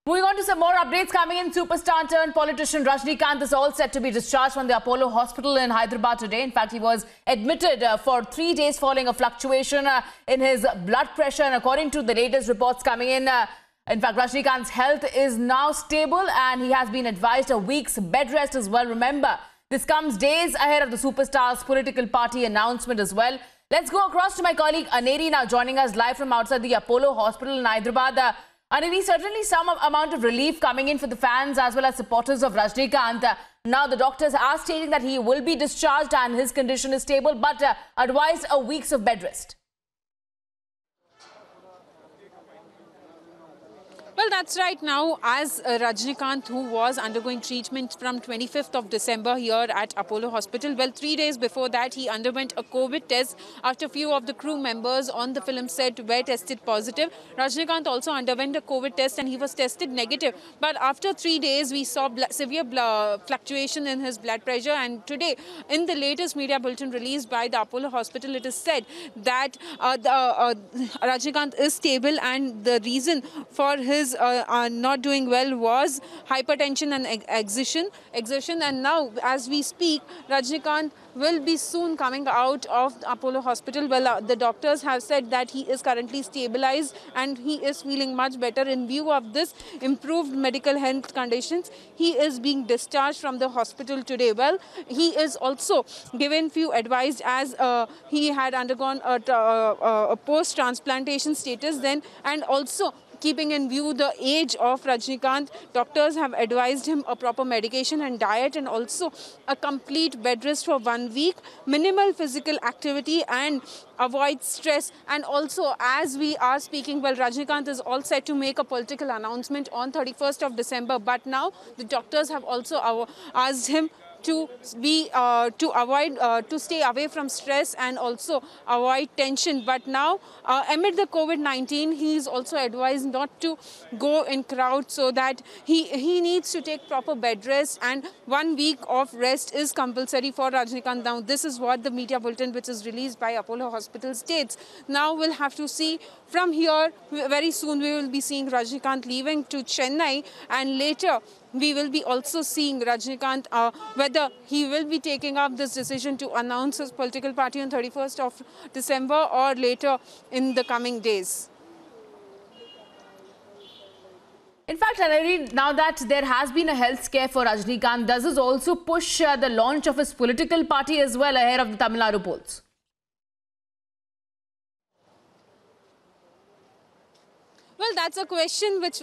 Moving on to some more updates coming in. Superstar turned politician Rajinikanth is all set to be discharged from the Apollo Hospital in Hyderabad today. In fact, he was admitted for 3 days following a fluctuation in his blood pressure. And according to the latest reports coming in fact, Rajinikanth's health is now stable and he has been advised a week's bed rest as well. Remember, this comes days ahead of the superstar's political party announcement as well. Let's go across to my colleague Aneri now, joining us live from outside the Apollo Hospital in Hyderabad. Aneri, certainly some amount of relief coming in for the fans as well as supporters of Rajinikanth. Now the doctors are stating that he will be discharged and his condition is stable, but advised a week's of bed rest. Well, that's right. Now, as Rajinikanth, who was undergoing treatment from 25th of December here at Apollo Hospital, well, 3 days before that, he underwent a COVID test after a few of the crew members on the film set were tested positive. Rajinikanth also underwent a COVID test and he was tested negative. But after 3 days, we saw severe fluctuation in his blood pressure. And today, in the latest media bulletin released by the Apollo Hospital, it is said that Rajinikanth is stable and the reason for his not doing well was hypertension and exertion. And now, as we speak, Rajinikanth will be soon coming out of the Apollo Hospital. Well, the doctors have said that he is currently stabilized and he is feeling much better. In view of this improved medical health conditions, he is being discharged from the hospital today. Well, he is also given few advice as he had undergone a post-transplantation status then, and also keeping in view the age of Rajinikanth, doctors have advised him a proper medication and diet and also a complete bed rest for 1 week, minimal physical activity and avoid stress. And also, as we are speaking, well, Rajinikanth is all set to make a political announcement on 31st of December. But now the doctors have also asked him to stay away from stress and also avoid tension. But now, amid the COVID-19, he is also advised not to go in crowds, so that he needs to take proper bed rest, and 1 week of rest is compulsory for Rajinikanth. Now, this is what the media bulletin which is released by Apollo Hospital states. Now we'll have to see from here. Very soon we will be seeing Rajinikanth leaving to Chennai, and later we will be also seeing Rajinikanth whether he will be taking up this decision to announce his political party on 31st of December or later in the coming days. In fact, Aneri, now that there has been a health scare for Rajinikanth, does this also push the launch of his political party as well ahead of the Tamil Nadu polls? Well, that's a question which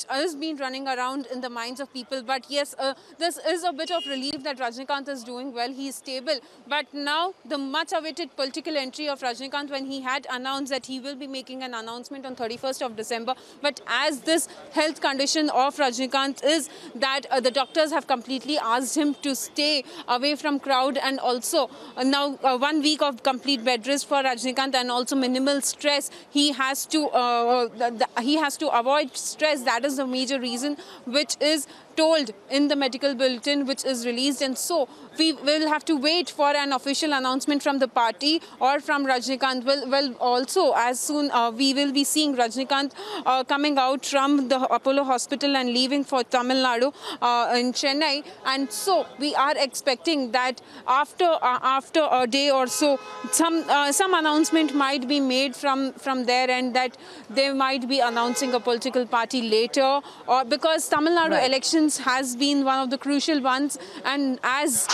has been running around in the minds of people. But yes, this is a bit of relief that Rajinikanth is doing well. He is stable. But now the much-awaited political entry of Rajinikanth, when he had announced that he will be making an announcement on 31st of December. But as this health condition of Rajinikanth is that the doctors have completely asked him to stay away from crowd, and also now 1 week of complete bed rest for Rajinikanth and also minimal stress. He has to avoid stress. That is the major reason which is told in the medical bulletin which is released. And so we will have to wait for an official announcement from the party or from Rajinikanth. Well, also as soon we will be seeing Rajinikanth coming out from the Apollo Hospital and leaving for Tamil Nadu in Chennai. And so we are expecting that after a day or so, some announcement might be made from there, and that they might be announcing a political party later, or because Tamil Nadu elections has been one of the crucial ones, and as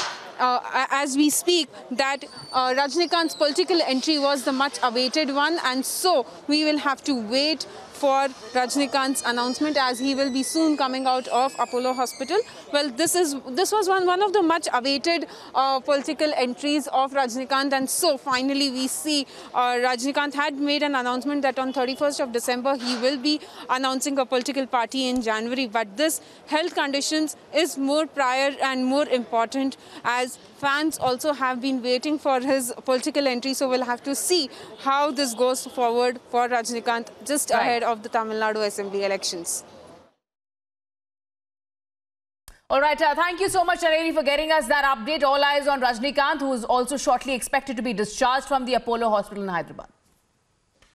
we speak, that Rajinikanth's political entry was the much awaited one, and so we will have to wait for Rajinikanth's announcement as he will be soon coming out of Apollo Hospital. Well, this was one of the much awaited political entries of Rajinikanth, and so finally we see Rajinikanth had made an announcement that on 31st of December he will be announcing a political party in January. But this health conditions is more prior and more important, as fans also have been waiting for his political entry. So we'll have to see how this goes forward for Rajinikanth just ahead of the Tamil Nadu Assembly elections. All right, thank you so much, Aneri, for getting us that update. All eyes on Rajinikanth, who is also shortly expected to be discharged from the Apollo Hospital in Hyderabad.